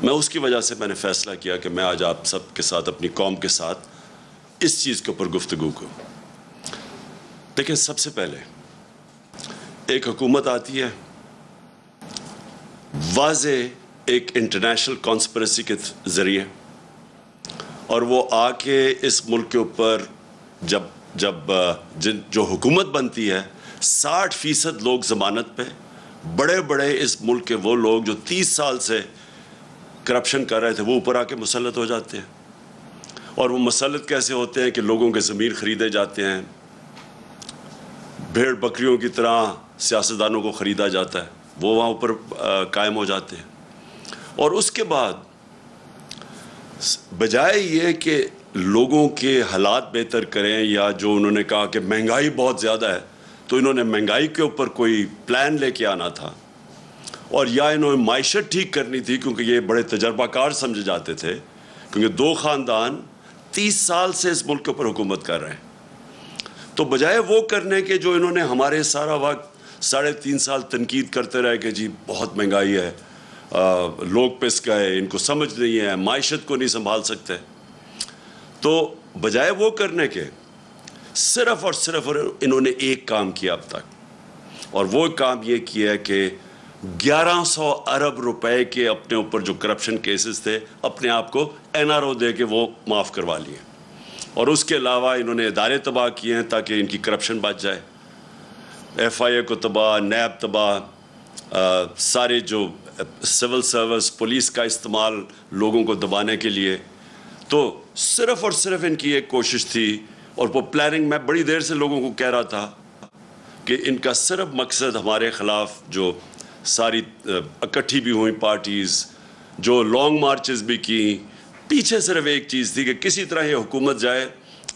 मैं उसकी वजह से मैंने फ़ैसला किया कि मैं आज आप सब के साथ, अपनी कौम के साथ इस चीज़ के ऊपर गुफ्तगू करूँ। देखिए, सबसे पहले एक हुकूमत आती है, वाज़े एक इंटरनेशनल कॉन्स्पिरेसी के ज़रिए, और वो आके इस मुल्क के ऊपर जो हुकूमत बनती है, 60% लोग ज़मानत पे, बड़े बड़े इस मुल्क के वो लोग जो 30 साल से करप्शन कर रहे थे, वो ऊपर आके मुसल्लत हो जाते हैं। और वो मुसल्लत कैसे होते हैं कि लोगों के ज़मीर ख़रीदे जाते हैं, भेड़ बकरियों की तरह सियासतदानों को ख़रीदा जाता है, वो वहाँ ऊपर कायम हो जाते हैं। और उसके बाद बजाय ये कि लोगों के हालात बेहतर करें, या जो उन्होंने कहा कि महंगाई बहुत ज़्यादा है, तो इन्होंने महंगाई के ऊपर कोई प्लान लेके आना था, और या इन्होंने माइशत ठीक करनी थी, क्योंकि ये बड़े तजर्बाकार समझे जाते थे, क्योंकि 2 ख़ानदान 30 साल से इस मुल्क के ऊपर हुकूमत कर रहे हैं। तो बजाय वो करने के जो इन्होंने हमारे सारा वक्त 3.5 साल तनकीद करते रहे कि जी बहुत महंगाई है, लोग पिस गए, इनको समझ नहीं है, माइशत को नहीं संभाल सकते, तो बजाय वो करने के सिर्फ और सिर्फ इन्होंने एक काम किया अब तक, और वो काम ये किया है कि 1100 अरब रुपए के अपने ऊपर जो करप्शन केसेस थे, अपने आप को NRO दे के वो माफ़ करवा लिए। और उसके अलावा इन्होंने इदारे तबाह किए हैं ताकि इनकी करप्शन बच जाए। FIA को तबाह, नैब तबाह, सारे जो सिविल सर्विस, पुलिस का इस्तेमाल लोगों को दबाने के लिए। तो सिर्फ और सिर्फ इनकी एक कोशिश थी, और वो प्लानिंग मैं बड़ी देर से लोगों को कह रहा था कि इनका सिर्फ मकसद हमारे ख़िलाफ़ जो सारी इकट्ठी भी हुई पार्टीज़, जो लॉन्ग मार्चेस भी की, पीछे सिर्फ एक चीज़ थी कि किसी तरह ये हुकूमत जाए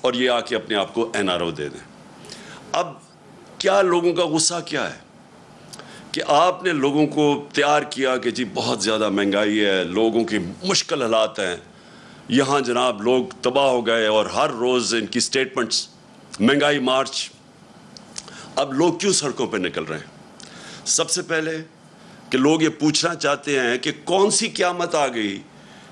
और ये आके अपने आप को NRO दे दें। अब क्या लोगों का गुस्सा क्या है कि आपने लोगों को तैयार किया कि जी बहुत ज़्यादा महंगाई है, लोगों की मुश्किल हालात हैं, यहाँ जनाब लोग तबाह हो गए, और हर रोज़ इनकी स्टेटमेंट्स, महंगाई मार्च। अब लोग क्यों सड़कों पे निकल रहे हैं? सबसे पहले कि लोग ये पूछना चाहते हैं कि कौन सी क़यामत आ गई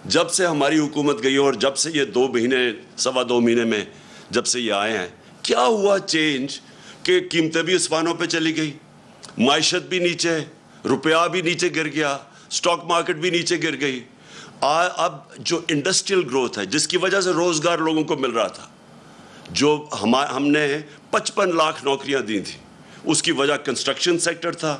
जब से हमारी हुकूमत गई, और जब से ये 2 महीने, 2.25 महीने में जब से ये आए हैं, क्या हुआ चेंज कि कीमतें भी आसमानों पे चली गई, माइशत भी नीचे, रुपया भी नीचे गिर गया, स्टॉक मार्केट भी नीचे गिर गई। अब जो इंडस्ट्रियल ग्रोथ है, जिसकी वजह से रोज़गार लोगों को मिल रहा था, जो हमने 55 लाख नौकरियां दी थी, उसकी वजह कंस्ट्रक्शन सेक्टर था,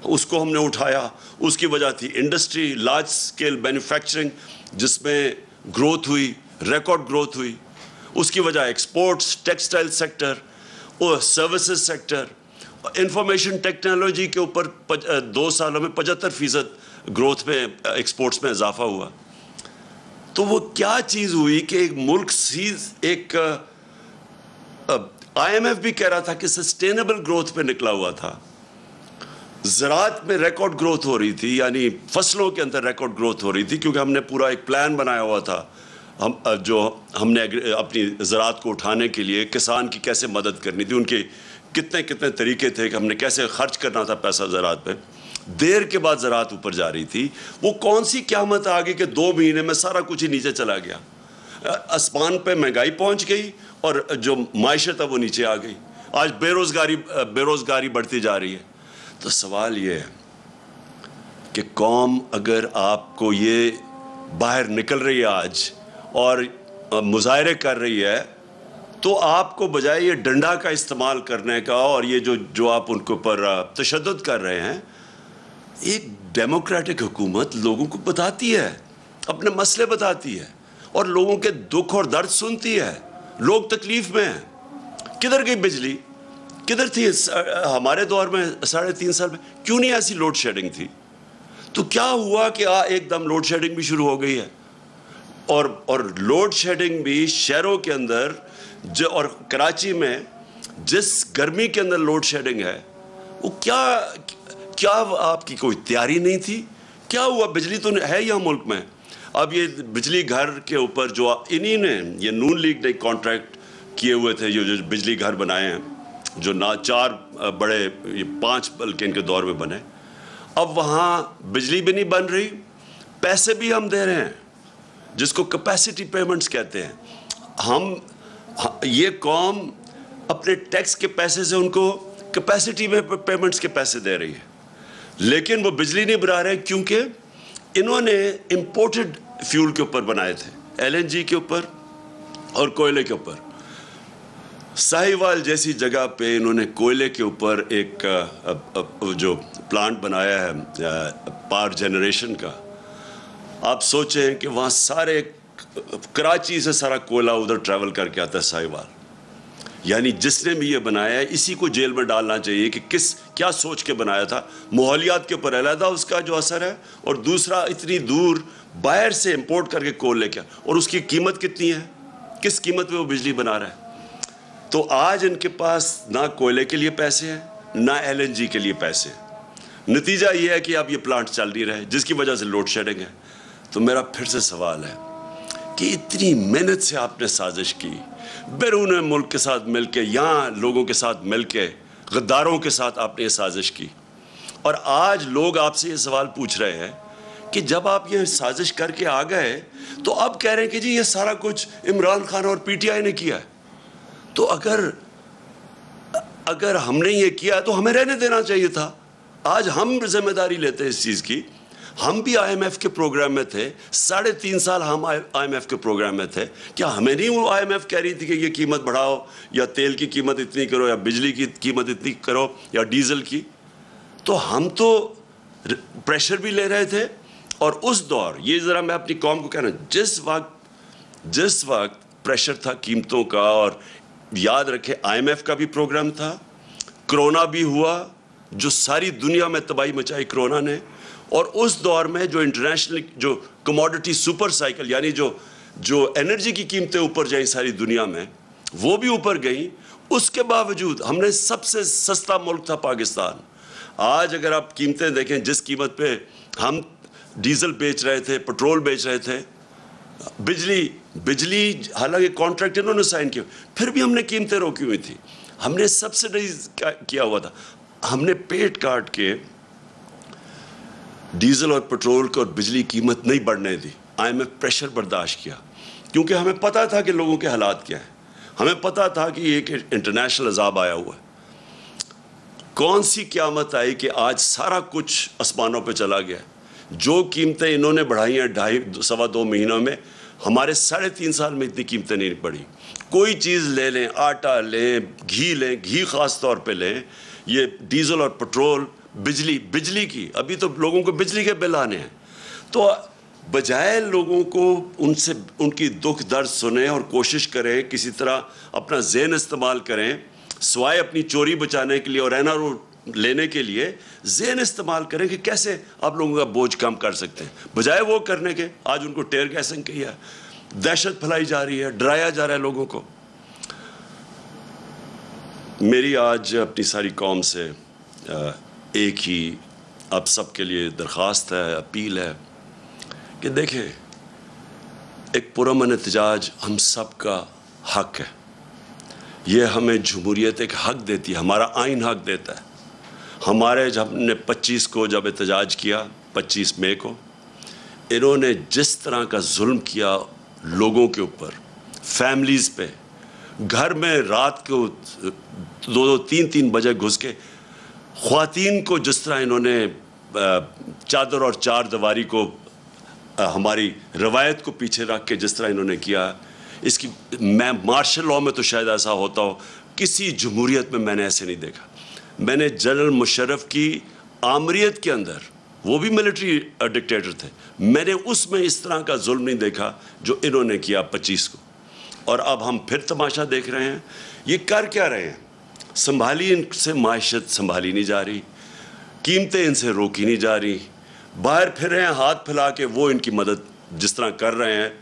उसको हमने उठाया। उसकी वजह थी इंडस्ट्री, लार्ज स्केल मैन्युफैक्चरिंग, जिसमें ग्रोथ हुई, रिकॉर्ड ग्रोथ हुई। उसकी वजह एक्सपोर्ट्स, टेक्सटाइल सेक्टर और सर्विसेज सेक्टर, इंफॉर्मेशन टेक्नोलॉजी के ऊपर 2 सालों में 75% ग्रोथ में, एक्सपोर्ट्स में इजाफा हुआ। तो वो क्या चीज़ हुई कि एक मुल्क एक IMF भी कह रहा था कि सस्टेनेबल ग्रोथ पे निकला हुआ था, ज़राअत में रिकॉर्ड ग्रोथ हो रही थी, यानी फसलों के अंदर रिकॉर्ड ग्रोथ हो रही थी, क्योंकि हमने पूरा एक प्लान बनाया हुआ था, हमने अपनी ज़राअत को उठाने के लिए किसान की कैसे मदद करनी थी, उनके कितने कितने तरीके थे कि हमने कैसे खर्च करना था पैसा ज़राअत पे। देर के बाद ज़राअत ऊपर जा रही थी। वो कौन सी क़यामत आ गई कि 2 महीने में सारा कुछ ही नीचे चला गया, आसमान पे महंगाई पहुंच गई, और जो माइशत है वो नीचे आ गई। आज बेरोज़गारी बढ़ती जा रही है। तो सवाल ये है कि कौम अगर आपको ये बाहर निकल रही है आज और मुजाहरे कर रही है, तो आपको बजाय ये डंडा का इस्तेमाल करने का, और ये जो आप उनके ऊपर तशद्दुद कर रहे हैं, एक डेमोक्रेटिक हुकूमत लोगों को बताती है, अपने मसले बताती है, और लोगों के दुख और दर्द सुनती है। लोग तकलीफ़ में हैं। किधर गई बिजली? किधर थी हमारे दौर में 3.5 साल में? क्यों नहीं ऐसी लोड शेडिंग थी? तो क्या हुआ कि एकदम लोड शेडिंग भी शुरू हो गई है, और लोड शेडिंग भी शहरों के अंदर और कराची में जिस गर्मी के अंदर लोड शेडिंग है, वो क्या आपकी कोई तैयारी नहीं थी? क्या हुआ? बिजली तो है यहाँ मुल्क में। अब ये बिजली घर के ऊपर जो इन्हीं ने, ये नून लीग ने कॉन्ट्रैक्ट किए हुए थे, जो बिजली घर बनाए हैं, जो ना 4 बड़े, ये 5 बल्कि इनके दौर में बने। अब वहाँ बिजली भी नहीं बन रही, पैसे भी हम दे रहे हैं, जिसको कैपेसिटी पेमेंट्स कहते हैं। ये कौम अपने टैक्स के पैसे से उनको कैपेसिटी में पेमेंट्स के पैसे दे रही है, लेकिन वो बिजली नहीं बना रहे क्योंकि इन्होंने इंपोर्टेड फ्यूल के ऊपर बनाए थे, LNG के ऊपर और कोयले के ऊपर। साहिवाल जैसी जगह पे इन्होंने कोयले के ऊपर एक जो प्लांट बनाया है पावर जनरेशन का। आप सोचें कि वहाँ सारे कराची से सारा कोयला उधर ट्रैवल करके आता है साहिवाल। यानी जिसने भी ये बनाया है इसी को जेल में डालना चाहिए कि क्या सोच के बनाया था। माहौलियात के ऊपर अलहदा उसका जो असर है, और दूसरा इतनी दूर बाहर से इंपोर्ट करके कोल लेके, और उसकी कीमत कितनी है, किस कीमत पे वो बिजली बना रहा है। तो आज इनके पास ना कोयले के लिए पैसे हैं ना LNG के लिए पैसे हैं। नतीजा ये है कि अब ये प्लांट चल नहीं रहे, जिसकी वजह से लोड शेडिंग है। तो मेरा फिर से सवाल है कि इतनी मेहनत से आपने साजिश की, बैरून मुल्क के साथ मिलके, यहाँ लोगों के साथ मिलके, गद्दारों के साथ आपने ये साजिश की, और आज लोग आपसे ये सवाल पूछ रहे हैं कि जब आप ये साजिश करके आ गए तो अब कह रहे हैं कि जी ये सारा कुछ इमरान खान और PTI ने किया है। तो अगर हमने ये किया तो हमें रहने देना चाहिए था। आज हम जिम्मेदारी लेते हैं इस चीज़ की। हम भी IMF के प्रोग्राम में थे, 3.5 साल हम IMF के प्रोग्राम में थे। क्या हमें नहीं वो IMF कह रही थी कि ये कीमत बढ़ाओ, या तेल की कीमत इतनी करो, या बिजली की कीमत इतनी करो, या डीजल की? तो हम तो प्रेशर भी ले रहे थे। और उस दौर, ये ज़रा मैं अपनी कौम को कहना, जिस वक्त प्रेशर था कीमतों का, और याद रखें IMF का भी प्रोग्राम था, कोरोना भी हुआ जो सारी दुनिया में तबाही मचाई कोरोना ने, और उस दौर में जो इंटरनेशनल जो कमोडिटी सुपर साइकिल, यानी जो एनर्जी की कीमतें ऊपर जाई सारी दुनिया में, वो भी ऊपर गई। उसके बावजूद हमने सबसे सस्ता मुल्क था पाकिस्तान। आज अगर आप कीमतें देखें, जिस कीमत पे हम डीजल बेच रहे थे, पेट्रोल बेच रहे थे, बिजली हालांकि कॉन्ट्रैक्ट इन्होंने साइन किया, फिर भी हमने कीमतें रोकी हुई थी। हमने सब्सिडाइज किया हुआ था। हमने पेट काट के डीजल और पेट्रोल को और बिजली कीमत नहीं बढ़ने दी। IMF प्रेशर बर्दाश्त किया, क्योंकि हमें पता था कि लोगों के हालात क्या हैं। हमें पता था कि एक इंटरनेशनल अजाब आया हुआ है। कौन सी क़यामत आई कि आज सारा कुछ आसमानों पे चला गया। जो कीमतें इन्होंने बढ़ाई हैं 2.5 महीनों में, हमारे 3.5 साल में इतनी कीमतें नहीं बढ़ी। कोई चीज़ ले लें, आटा लें, घी ख़ास तौर पे लें, ये डीजल और पेट्रोल, बिजली की, अभी तो लोगों को बिजली के बिल आने हैं। तो बजाय लोगों को उनकी दुख दर्द सुने और कोशिश करें किसी तरह अपना ज़हन इस्तेमाल करें, स्वाय अपनी चोरी बचाने के लिए और NRO लेने के लिए ज़हन इस्तेमाल करें कि कैसे आप लोगों का बोझ कम कर सकते हैं। बजाय वो करने के आज उनको टेयर गैसिंग किया, दहशत फैलाई जा रही है, डराया जा रहा है लोगों को। मेरी आज अपनी सारी कौम से एक ही अब सबके लिए दरख्वास्त है, अपील है कि देखें, एक पुरअमन एहतजाज हम सब का हक है। ये हमें जमहूरियत एक हक देती है, हमारा आइन हक देता है। हमारे जब हमने 25 को जब एहतजाज किया, 25 मई को, इन्होंने जिस तरह का जुल्म किया लोगों के ऊपर, फैमिलीज़ पे, घर में रात को 2-2, 3-3 बजे घुस के ख़वातीन को जिस तरह इन्होंने चादर और चार दीवारी को, हमारी रवायत को पीछे रख के जिस तरह इन्होंने किया, इसकी मैं मार्शल लॉ में तो शायद ऐसा होता हो, किसी जमहूरियत में मैंने ऐसे नहीं देखा। मैंने जनरल मुशर्रफ की आमरीत के अंदर, वो भी मिलिट्री डिक्टेटर थे, मैंने उसमें इस तरह का जुल्म नहीं देखा जो इन्होंने किया 25 को। और अब हम फिर तमाशा देख रहे हैं। ये कर क्या रहे हैं? संभाली इनसे मायशत संभाली नहीं जा रही, कीमतें इनसे रोकी नहीं जा रही, बाहर फिर रहे हैं हाथ फैला के। वो इनकी मदद जिस तरह कर रहे हैं,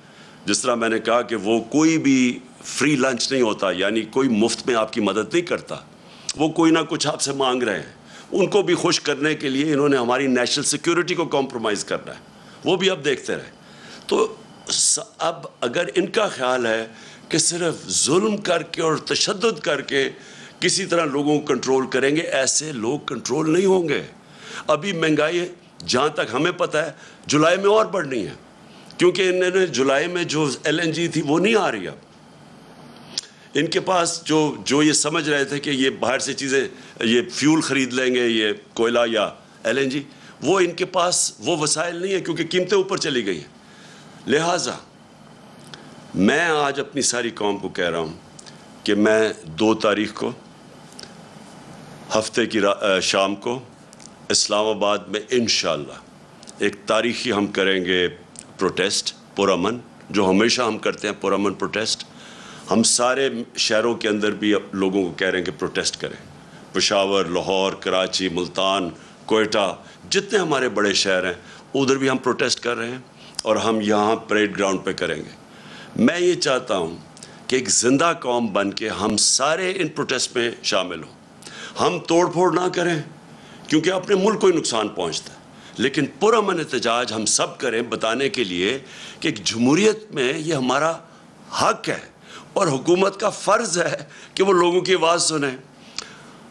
जिस तरह मैंने कहा कि वो कोई भी फ्री लंच नहीं होता, यानी कोई मुफ्त में आपकी मदद नहीं करता, वो कोई ना कुछ आपसे मांग रहे हैं। उनको भी खुश करने के लिए इन्होंने हमारी नेशनल सिक्योरिटी को कॉम्प्रोमाइज़ करना है, वो भी अब देखते रहे। तो अब अगर इनका ख्याल है कि सिर्फ जुल्म करके और तशद्दुद करके किसी तरह लोगों को कंट्रोल करेंगे, ऐसे लोग कंट्रोल नहीं होंगे। अभी महंगाई जहाँ तक हमें पता है जुलाई में और बढ़नी है, क्योंकि इन्होंने जुलाई में जो LNG थी वो नहीं आ रही अब। इनके पास जो ये समझ रहे थे कि ये बाहर से चीज़ें, ये फ्यूल ख़रीद लेंगे, ये कोयला या LNG, वो इनके पास वो वसाइल नहीं है, क्योंकि कीमतें ऊपर चली गई हैं। लिहाजा मैं आज अपनी सारी कौम को कह रहा हूँ कि मैं 2 तारीख को हफ्ते की शाम को इस्लामाबाद में इंशाअल्लाह एक तारीख़ी हम करेंगे प्रोटेस्ट, पुरअमन, जो हमेशा हम करते हैं, पुरअमन प्रोटेस्ट। हम सारे शहरों के अंदर भी लोगों को कह रहे हैं कि प्रोटेस्ट करें। पेशावर, लाहौर, कराची, मुल्तान, कोयटा, जितने हमारे बड़े शहर हैं उधर भी हम प्रोटेस्ट कर रहे हैं, और हम यहाँ परेड ग्राउंड पे करेंगे। मैं ये चाहता हूँ कि एक ज़िंदा कौम बन के हम सारे इन प्रोटेस्ट में शामिल हों। हम तोड़ फोड़ ना करें, क्योंकि अपने मुल्क को ही नुकसान पहुँचता है, लेकिन पुरअमन एहतजाज हम सब करें, बताने के लिए कि जमहूरियत में ये हमारा हक है और हुकूमत का फ़र्ज़ है कि वो लोगों की आवाज़ सुने।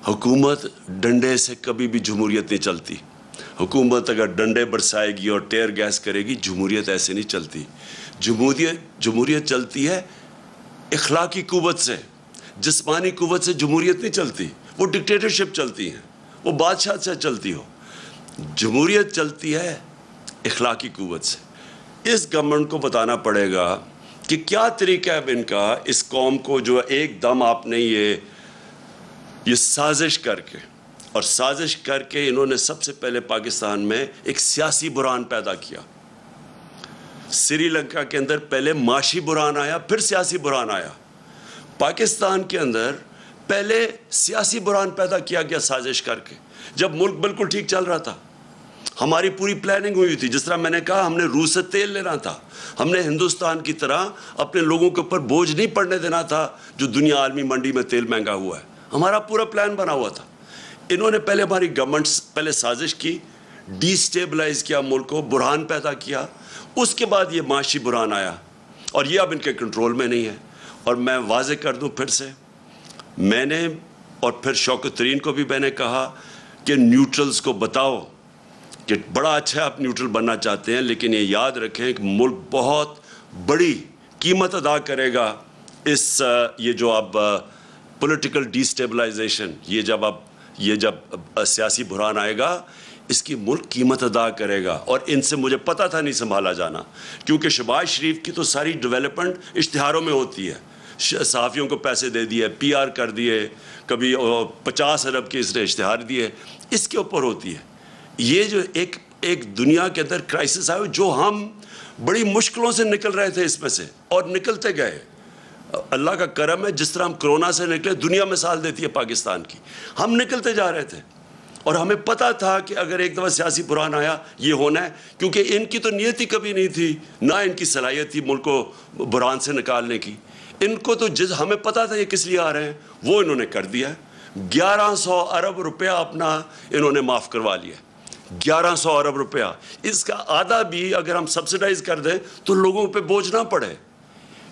हुकूमत डंडे से कभी भी जमहूरियत नहीं चलती। हुकूमत अगर डंडे बरसाएगी और टेयर गैस करेगी, जमहूरियत ऐसे नहीं चलती। जमहूरियत चलती है इखलाकी कुव्वत से, जिस्मानी कुव्वत से जमहूरियत नहीं चलती। वो डिक्टेटरशिप चलती है, वो बादशाह से चलती हो। जमहूरियत चलती है इखलाकी कुव्वत से। इस गवर्नमेंट को बताना पड़ेगा कि क्या तरीका है इनका, इस कौम को जो एकदम आपने ये साजिश करके इन्होंने सबसे पहले पाकिस्तान में एक सियासी बुरान पैदा किया। श्रीलंका के अंदर पहले माशी बुरान आया, फिर सियासी बुरान आया। पाकिस्तान के अंदर पहले सियासी बुरान पैदा किया गया साजिश करके, जब मुल्क बिल्कुल ठीक चल रहा था। हमारी पूरी प्लानिंग हुई थी, जिस तरह मैंने कहा, हमने रूस से तेल लेना था, हमने हिंदुस्तान की तरह अपने लोगों के ऊपर बोझ नहीं पड़ने देना था जो दुनिया आलमी मंडी में तेल महंगा हुआ है। हमारा पूरा प्लान बना हुआ था। इन्होंने पहले, हमारी गवर्नमेंट पहले साजिश की, डिस्टेबलाइज किया मुल्क को, बुरहान पैदा किया, उसके बाद ये माशी बुरहान आया और ये अब इनके कंट्रोल में नहीं है। और मैं वाज़े कर दूं फिर से, मैंने और फिर शौकत तरीन को भी मैंने कहा कि न्यूट्रल्स को बताओ कि बड़ा अच्छा आप न्यूट्रल बनना चाहते हैं, लेकिन ये याद रखें कि मुल्क बहुत बड़ी कीमत अदा करेगा इस ये जो अब पॉलिटिकल डिस्टेबलाइजेशन, ये जब सियासी बुरहान आएगा, इसकी मुल्क कीमत अदा करेगा। और इनसे मुझे पता था नहीं संभाला जाना, क्योंकि शहबाज शरीफ की तो सारी डेवलपमेंट इश्तिहारों में होती है। सहाफ़ियों को पैसे दे दिए, PR कर दिए, कभी 50 अरब के इसने इश्तिहार दिए, इसके ऊपर होती है। ये जो एक दुनिया के अंदर क्राइसिस आया, जो हम बड़ी मुश्किलों से निकल रहे थे इसमें से, और निकलते गए। अल्लाह का करम है, जिस तरह हम कोरोना से निकले, दुनिया मिसाल देती है पाकिस्तान की। हम निकलते जा रहे थे और हमें पता था कि अगर एक दफ़ा सियासी बुरहान आया, ये होना है, क्योंकि इनकी तो नीयत ही कभी नहीं थी, ना इनकी सलाहियत थी मुल्क को बुरहान से निकालने की। इनको तो हमें पता था ये किस लिए आ रहे हैं, वो इन्होंने कर दिया। 1100 अरब रुपया अपना इन्होंने माफ़ करवा लिया। 1100 अरब रुपया, इसका आधा भी अगर हम सब्सिडाइज कर दें तो लोगों पे बोझ ना पड़े।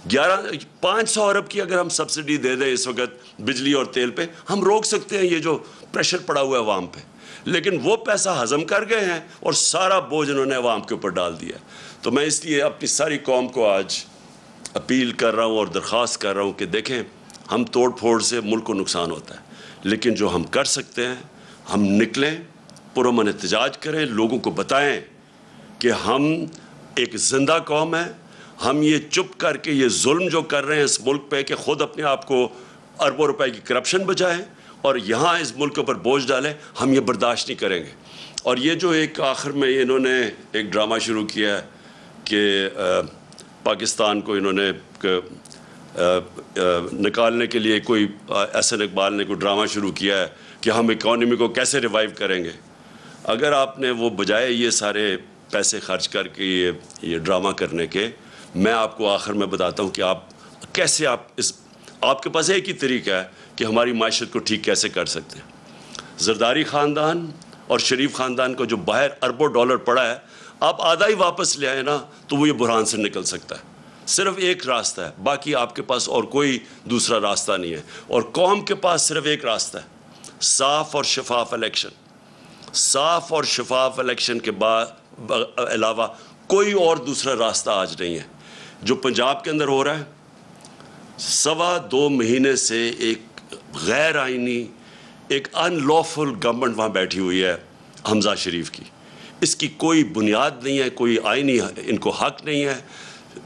500 अरब की अगर हम सब्सिडी दे दें इस वक्त बिजली और तेल पे, हम रोक सकते हैं ये जो प्रेशर पड़ा हुआ है अवाम पे। लेकिन वो पैसा हजम कर गए हैं और सारा बोझ इन्होंने अवाम के ऊपर डाल दिया। तो मैं इसलिए अपनी सारी कौम को आज अपील कर रहा हूँ और दरख्वास्त कर रहा हूँ कि देखें, हम तोड़ फोड़ से मुल्क को नुकसान होता है, लेकिन जो हम कर सकते हैं, हम निकलें, पुरअमन एहतजाज करें, लोगों को बताएं कि हम एक ज़िंदा कौम है। हम ये चुप करके ये जुल्म जो कर रहे हैं इस मुल्क पे, कि ख़ुद अपने आप को अरबों रुपए की करप्शन बचाएं और यहाँ इस मुल्क के ऊपर बोझ डालें, हम ये बर्दाश्त नहीं करेंगे। और ये जो एक आखिर में इन्होंने एक ड्रामा शुरू किया है कि पाकिस्तान को इन्होंने निकालने के लिए कोई एहसन इकबाल ने कोई ड्रामा शुरू किया है कि हम इकॉनमी को कैसे रिवाइव करेंगे। अगर आपने वो बजाय ये सारे पैसे खर्च करके ये ड्रामा करने के, मैं आपको आखिर में बताता हूँ कि आप कैसे आपके पास एक ही तरीका है कि हमारी माशत को ठीक कैसे कर सकते हैं। जरदारी ख़ानदान और शरीफ ख़ानदान को जो बाहर अरबों डॉलर पड़ा है, आप आधा ही वापस ले आए ना, तो वो ये बुरहान से निकल सकता है। सिर्फ एक रास्ता है, बाकी आपके पास और कोई दूसरा रास्ता नहीं है। और कौम के पास सिर्फ एक रास्ता है, साफ़ और शफाफ इलेक्शन। साफ और शफाफ इलेक्शन के बाद अलावा कोई और दूसरा रास्ता आज नहीं है। जो पंजाब के अंदर हो रहा है, 2.25 महीने से एक गैर आइनी, एक अनलॉफुल गवर्नमेंट वहाँ बैठी हुई है हमजा शरीफ की। इसकी कोई बुनियाद नहीं है, कोई आइनी इनको हक नहीं है।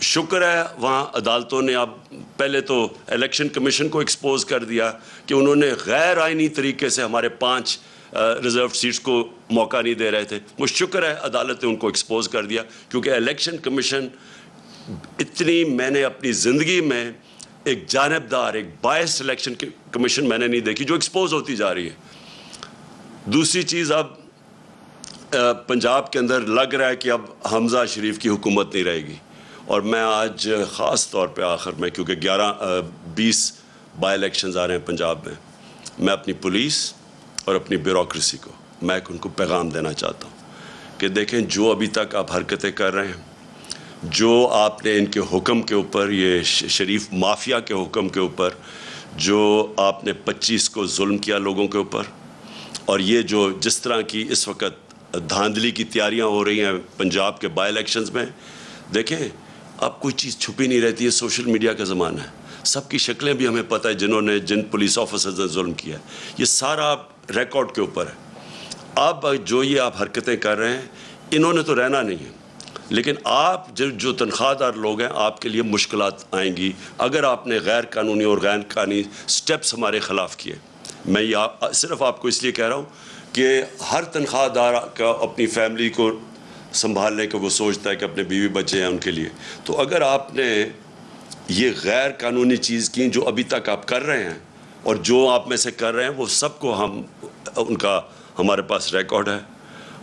शुक्र है वहाँ अदालतों ने अब पहले तो इलेक्शन कमीशन को एक्सपोज कर दिया कि उन्होंने गैर आइनी तरीके से हमारे 5 रिजर्व सीट्स को मौका नहीं दे रहे थे। वो शुक्र है अदालत ने उनको एक्सपोज कर दिया, क्योंकि इलेक्शन कमीशन इतनी, मैंने अपनी ज़िंदगी में एक जानिबदार, एक बायस्ड इलेक्शन कमीशन मैंने नहीं देखी जो एक्सपोज होती जा रही है। दूसरी चीज़, अब पंजाब के अंदर लग रहा है कि अब हमजा शरीफ की हुकूमत नहीं रहेगी। और मैं आज ख़ास तौर पे आखिर में, क्योंकि 20 बाई इलेक्शंस आ रहे हैं पंजाब में, मैं अपनी पुलिस और अपनी ब्यूरोक्रेसी को मैं उनको पैगाम देना चाहता हूँ कि देखें, जो अभी तक आप हरकतें कर रहे हैं, जो आपने इनके हुक्म के ऊपर, ये शरीफ माफिया के हुक्म के ऊपर जो आपने 25 को जुल्म किया लोगों के ऊपर, और ये जो जिस तरह की इस वक्त धांधली की तैयारियां हो रही हैं पंजाब के बाई इलेक्शंस में, देखें अब कोई चीज़ छुपी नहीं रहती है। सोशल मीडिया का ज़माना है, सबकी शक्लें भी हमें पता है जिन पुलिस ऑफिसर्स ने जुल्म किया है, ये सारा रिकॉर्ड के ऊपर है। अब जो ये आप हरकतें कर रहे हैं, इन्होंने तो रहना नहीं है, लेकिन आप जो तनख्वाहदार लोग हैं, आपके लिए मुश्किलात आएंगी अगर आपने गैर कानूनी और गैर कानूनी स्टेप्स हमारे ख़िलाफ़ किए। मैं ये सिर्फ आपको इसलिए कह रहा हूँ कि हर तनख्वाहदार का अपनी फैमिली को संभालने का वो सोचता है कि अपने बीवी बच्चे हैं उनके लिए। तो अगर आपने ये गैर कानूनी चीज़ की जो अभी तक आप कर रहे हैं और जो आप में से कर रहे हैं, वो सबको हमारे पास रिकॉर्ड है।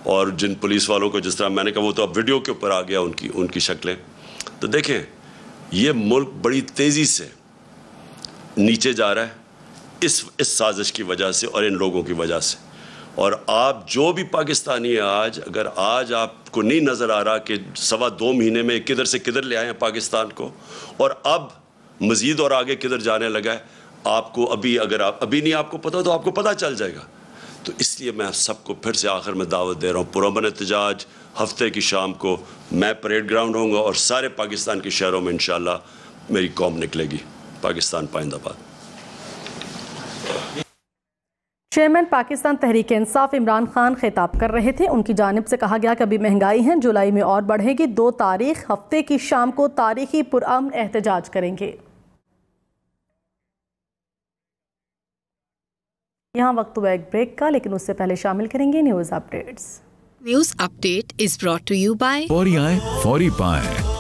और जिन पुलिस वालों को, जिस तरह मैंने कहा, वो तो अब वीडियो के ऊपर आ गया उनकी शक्लें। तो देखें, ये मुल्क बड़ी तेज़ी से नीचे जा रहा है इस साजिश की वजह से और इन लोगों की वजह से। और आप जो भी पाकिस्तानी है आज, अगर आज आपको नहीं नज़र आ रहा कि 2.25 महीने में किधर से किधर ले आए हैं पाकिस्तान को, और अब मज़ीद और आगे किधर जाने लगा है, आपको अगर अभी नहीं आपको पता तो आपको पता चल जाएगा। तो इसलिए मैं सबको फिर से आखिर में दावत दे रहा हूँ, पुरअमन एहतजाज हफ्ते की शाम को मैं परेड ग्राउंड होऊंगा और सारे पाकिस्तान के शहरों में इंशाल्लाह मेरी कौम निकलेगी। पाकिस्तान पाइंदाबाद। चेयरमैन पाकिस्तान तहरीक इंसाफ इमरान खान खिताब कर रहे थे। उनकी जानिब से कहा गया कि अभी महंगाई है, जुलाई में और बढ़ेगी। 2 तारीख हफ्ते की शाम को तारीखी पुरअमन एहतजाज करेंगे। यहाँ वक्त हुआ एक ब्रेक का, लेकिन उससे पहले शामिल करेंगे news updates. News update is brought to you by फौरी आए फौरी पाएं।